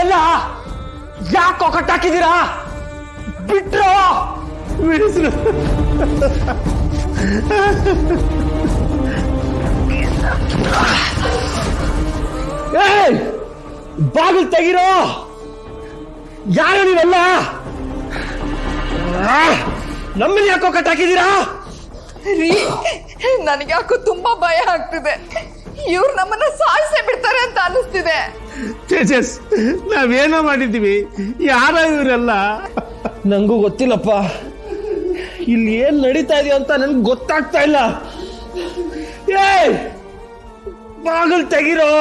ನೀವೆಲ್ಲ ಯಾಕೋ ಕಟ್ಟಾಕಿದ್ದೀರಾ? ಬಿಟ್ರೋ ಬಿಡಿಸ್ರು. ಬಾಗಿಲು ತೆಗಿರೋ. ಯಾರು ನೀವೆಲ್ಲ? ನಮ್ಮನ್ನ ಯಾಕೋ ಕಟ್ಟಾಕಿದ್ದೀರಾ? ರೀ, ನನಗೆ ಯಾಕೋ ತುಂಬಾ ಭಯ ಆಗ್ತಿದೆ. ಇವ್ರು ನಮ್ಮನ್ನ ಸಾಯಿಸೇ ಬಿಡ್ತಾರೆ ಅಂತ ಅನಿಸ್ತಿದೆ. ತೇಜಸ್, ನಾವೇನೋ ಮಾಡಿದ್ದೀವಿ, ಯಾರ ಇವರೆಲ್ಲ? ನಂಗೂ ಗೊತ್ತಿಲ್ಲಪ್ಪ. ಇಲ್ಲಿ ಏನ್ ನಡೀತಾ ಇದೆಯೋ ಅಂತ ನನ್ಗೆ ಗೊತ್ತಾಗ್ತಾ ಇಲ್ಲ. ಬಾಗಿಲು ತೆಗಿರೋ.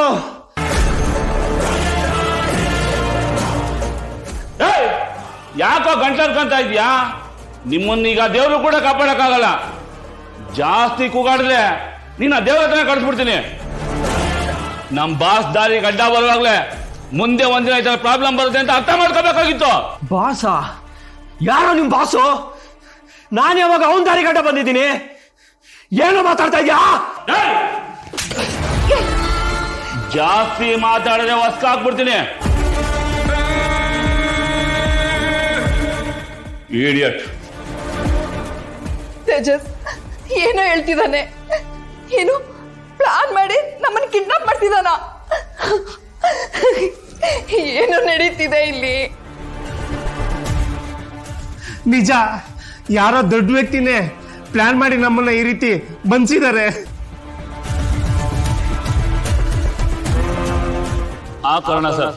ಯಾಕೋ ಗಂಟ್ಲರ್ಕಂತ ಇದ್ಯಾ? ನಿಮ್ಮನ್ನೀಗ ದೇವ್ರು ಕೂಡ ಕಾಪಾಡಕ್ಕಾಗಲ್ಲ. ಜಾಸ್ತಿ ಕೂಗಾಡಿದ್ರೆ ನೀನ ದೇವ್ರ ಹತ್ರ ಕಳಿಸ್ಬಿಡ್ತೀನಿ. ನಮ್ ಬಾಸ್ ದಾರಿ ಗಡ್ಡ ಬರುವಾಗ್ಲೇ ಮುಂದೆ ಒಂದಿನ ಈ ತರ ಪ್ರಾಬ್ಲಮ್ ಬರುತ್ತೆ ಅಂತ ಅರ್ಥ ಮಾಡ್ಕೋಬೇಕಾಗಿತ್ತು. ಬಾಸ? ಯಾರೋ ನಿಮ್ ಬಾಸು? ನಾನು ಯಾವಾಗ ಅವನ್ ದಾರಿ ಗಡ್ಡ ಬಂದಿದ್ದೀನಿ? ಏನೋ ಮಾತಾಡ್ತಾ ಇದ್ಯಾ? ಜಾಸ್ತಿ ಮಾತಾಡಿದ್ರೆ ವಸ್ಕ ಹಾಕ್ಬಿಡ್ತೀನಿ. ಇಡಿಯಟ್. ತೇಜಸ್ ಏನೋ ಹೇಳ್ತಿದ್ದಾನೆ. ಏನು ಪ್ಲಾನ್ ಮಾಡಿ ನಮ್ಮನ್ನ ಕಿಡ್ನಾಪ್ ಮಾಡ್ತಿದ್ದಾನ? ಏನು ನಡೀತಿದೆ ಇಲ್ಲಿ? ನಿಜ, ಯಾರೋ ದೊಡ್ಡ ವ್ಯಕ್ತಿನೇ ಪ್ಲಾನ್ ಮಾಡಿ ನಮ್ಮನ್ನ ಈ ರೀತಿ ಬಂಧಿಸಿದ್ದಾರೆ. ಆ ಕಾರಣ ಸರ್.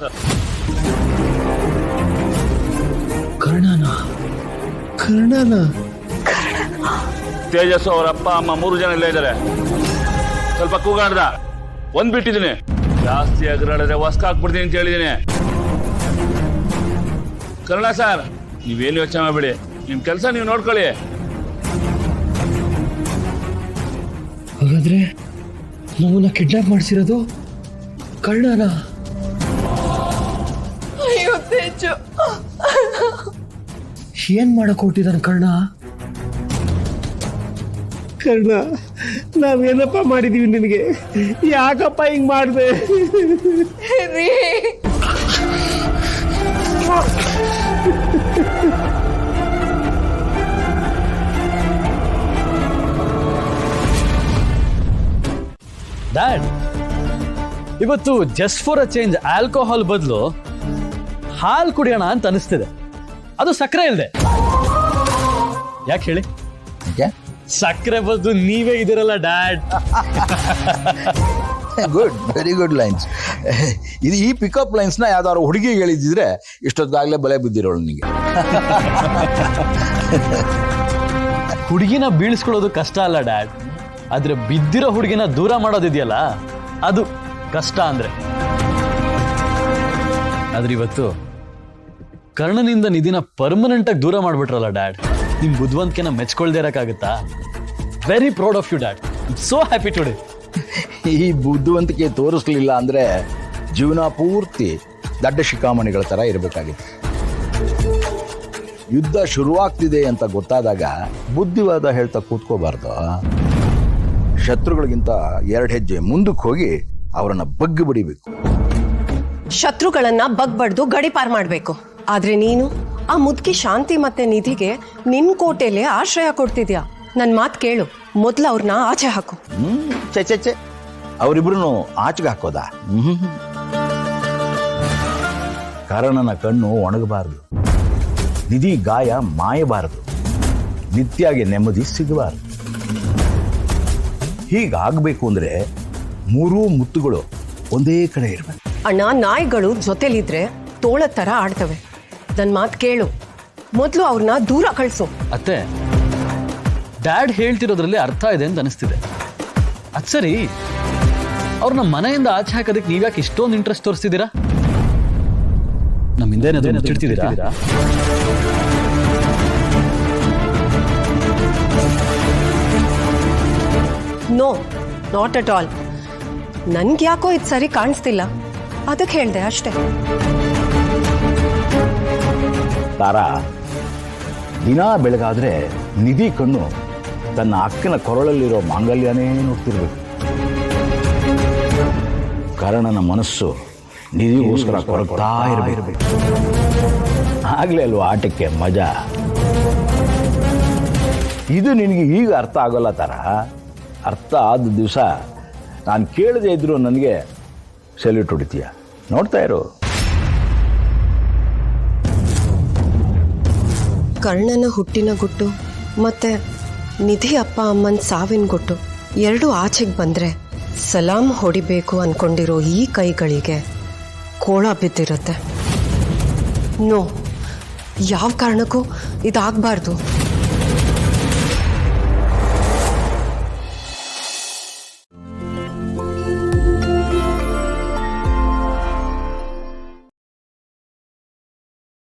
ಕರ್ಣನ ತೇಜಸ್ ಅವರ ಅಪ್ಪ ಅಮ್ಮ 3 ಜನ ಇಲ್ಲೇ ಇದ್ದಾರೆ. ಸ್ವಲ್ಪ ಕೂಗಾಡ್ದ, ಒಂದ್ ಬಿಟ್ಟಿದ್ದೀನಿ. ಜಾಸ್ತಿ ಅಗ್ರಾಡಿದ್ರೆ ವಸ್ಕ ಹಾಕ್ಬಿಡ್ತೀನಿ ಅಂತ ಹೇಳಿದ್ದೀನಿ. ಕರ್ಣ ಸರ್, ನೀವೇನು ಯೋಚನೆ ಮಾಡಬೇಡಿ, ನಿಮ್ ಕೆಲಸ ನೀವು ನೋಡ್ಕೊಳ್ಳಿ. ಹಾಗಾದ್ರೆ ನಮ್ಮನ್ನ ಕಿಡ್ನಾಪ್ ಮಾಡಿಸಿರೋದು ಕರ್ಣನ? ಅಯ್ಯೋ ತೇಜು, ಏನ್ ಮಾಡಕ್ ಹೊರಟಿದ್ದಾನೆ ಕರ್ಣ? ಕರ್ಣ, ನಾವೇನಪ್ಪ ಮಾಡಿದೀವಿ ನಿನಗೆ? ಯಾಕಪ್ಪ ಹಿಂಗ್ ಮಾಡಿದೆ? ರೀ, ಡ್ಯಾಡ್, ಇವತ್ತು just for a change alcohol ಬದಲು ಹಾಲು ಕುಡಿಯೋಣ ಅಂತ ಅನಿಸ್ತಿದೆ. ಅದು ಸಕ್ಕರೆ ಇಲ್ಲದೆ. ಯಾಕೆ ಹೇಳಿ? ಸಕ್ಕರೆ ಬದಲು ನೀವೇ ಇದಿರಲ್ಲ dad. Good, very good lines. ಇದು ಈ ಪಿಕಪ್ ಲೈನ್ಸ್ನ ಯಾವ್ದಾದ್ರು ಹುಡುಗಿಗೆ ಹೇಳಿದ್ರೆ ಇಷ್ಟೊತ್ತಾಗಲೇ ಬಲೆ ಬಿದ್ದಿರೋಳು ನಿನಗೆ. ಹುಡುಗಿನ ಬೀಳಿಸ್ಕೊಳ್ಳೋದು ಕಷ್ಟ ಅಲ್ಲ ಡ್ಯಾಡ್, ಆದ್ರೆ ಬಿದ್ದಿರೋ ಹುಡುಗಿನ ದೂರ ಮಾಡೋದಿದೆಯಲ್ಲ, ಅದು ಕಷ್ಟ ಅಂದ್ರೆ. ಆದ್ರೆ ಇವತ್ತು ಕರ್ಣನಿಂದ ನಿಧಿನ ಪರ್ಮನೆಂಟ್ ಆಗಿ ದೂರ ಮಾಡ್ಬಿಟ್ರಲ್ಲ ಡ್ಯಾಡ್. ನಿಮ್ ಬುದ್ಧಿವಂತಿಕೆನ ಮೆಚ್ಕೊಳ್ದೇ ಇರಕ್ಕಾಗತ್ತಾ? Very proud of you dad. So happy today. ಈ ಬುದ್ಧಿವಂತಿಕೆ ತೋರಿಸ್ಲಿಲ್ಲ ಅಂದ್ರೆ ಜೀವನ ಪೂರ್ತಿ ದಡ್ಡ ಶಿಖಾಮಣಿಗಳ ತರ ಇರಬೇಕಾಗಿತ್ತು. ಯುದ್ಧ ಶುರುವಾಗ್ತಿದೆ ಅಂತ ಗೊತ್ತಾದಾಗ ಬುದ್ಧಿವಾದ ಹೇಳ್ತಾ ಕೂತ್ಕೋಬಾರ್ದು. ಶತ್ರುಗಳಿಗಿಂತ 2 ಹೆಜ್ಜೆ ಮುಂದಕ್ಕೆ ಹೋಗಿ ಅವರನ್ನ ಬಗ್ಗಿ ಬಿಡಿಬೇಕು. ಶತ್ರುಗಳನ್ನ ಬಗ್ಬಡ್ದು ಗಡಿಪಾರ್ ಮಾಡ್ಬೇಕು. ಆದ್ರೆ ನೀನು ಆ ಮುದುಕಿ ಶಾಂತಿ ಮತ್ತೆ ನಿಧಿಗೆ ನಿನ್ ಕೋಟೆಲೆ ಆಶ್ರಯ ಕೊಡ್ತಿದ್ಯಾ. ನನ್ ಮಾತ್ ಕೇಳು, ಮೊದ್ಲು ಅವ್ರನ್ನ ಆಚೆ ಹಾಕು. ಚೆ ಅವರಿಬ್ರು ಆಚೆಗೆ ಹಾಕೋದಾ? ಕರ್ಣನ ಕಣ್ಣು ಒಣಗಬಾರದು, ನಿಧಿ ಗಾಯ ಮಾಯಬಾರದು, ನಿತ್ಯಾಗೆ ನೆಮ್ಮದಿ ಸಿಗಬಾರದು. ಹೀಗಾಗಬೇಕು ಅಂದ್ರೆ 3 ಮುತ್ತುಗಳು ಒಂದೇ ಕಡೆ ಇರಬೇಕು. ಅಣ್ಣ, ನಾಯಿಗಳು ಜೊತೆಲಿದ್ರೆ ತೋಳ ತರ ಆಡ್ತವೆ. ನನ್ ಮಾತ್ ಕೇಳು, ಮೊದ್ಲು ಅವ್ರನ್ನ ದೂರ ಕಳ್ಸು. ಅತ್ತೆ, ಡ್ಯಾಡ್ ಹೇಳ್ತಿರೋದ್ರಲ್ಲಿ ಅರ್ಥ ಇದೆ ಅಂತ ಅನಿಸ್ತಿದೆ. ಅದ್ ಸರಿ, ಅವ್ರನ್ನ ಮನೆಯಿಂದ ಆಚೆ ಹಾಕೋದಕ್ಕೆ ನೀವ್ಯಾಕೆ ಇಷ್ಟೊಂದು ಇಂಟ್ರೆಸ್ಟ್ ತೋರಿಸ್ತಿದ್ದೀರಾ? ನಮ್ಮ ಹಿಂದೆ ಮುಚ್ಚಿಡ್ತಿದ್ದೀರಾ? No, not at all. ನನ್ಗೆ ಯಾಕೋ ಇದು ಸರಿ ಕಾಣಿಸ್ತಿಲ್ಲ, ಅದಕ್ಕೆ ಹೇಳ್ದೆ ಅಷ್ಟೇ. ತಾರಾ, ದಿನ ಬೆಳಗಾದ್ರೆ ನಿಧಿ ಕಣ್ಣು ತನ್ನ ಅಕ್ಕನ ಕೊರಳಲ್ಲಿರೋ ಮಾಂಗಲ್ಯನೇ ನೋಡ್ತಿರ್ಬೇಕು. ಕರ್ಣನ ಮನಸ್ಸು ನಿಧಿಗೋಸ್ಕರ ಕೊರಗ್ತಾ ಇರಬೇಕು. ಆಗಲೇ ಅಲ್ವಾ ಆಟಕ್ಕೆ ಮಜಾ. ಇದು ನಿನಗೆ ಈಗ ಅರ್ಥ ಆಗೋಲ್ಲ ಥರ. ಅರ್ಥ ಆದ ದಿವಸ ನಾನು ಕೇಳದೇ ಇದ್ದರೂ ನನಗೆ ಸೆಲ್ಯೂಟ್ ಹೊಡಿತೀಯ. ನೋಡ್ತಾ ಇರು. ಕರ್ಣನ ಹುಟ್ಟಿನ ಗುಟ್ಟು ಮತ್ತೆ ನಿಧಿ ಅಪ್ಪ ಅಮ್ಮನ ಸಾವಿನ ಗುಟ್ಟು ಎರಡೂ ಆಚೆಗೆ ಬಂದರೆ ಸಲಾಮ್ ಹೊಡಿಬೇಕು ಅಂದ್ಕೊಂಡಿರೋ ಈ ಕೈಗಳಿಗೆ ಕೋಳ ಬಿದ್ದಿರುತ್ತೆ. ನೋ, ಯಾವ ಕಾರಣಕ್ಕೂ ಇದಾಗಬಾರ್ದು.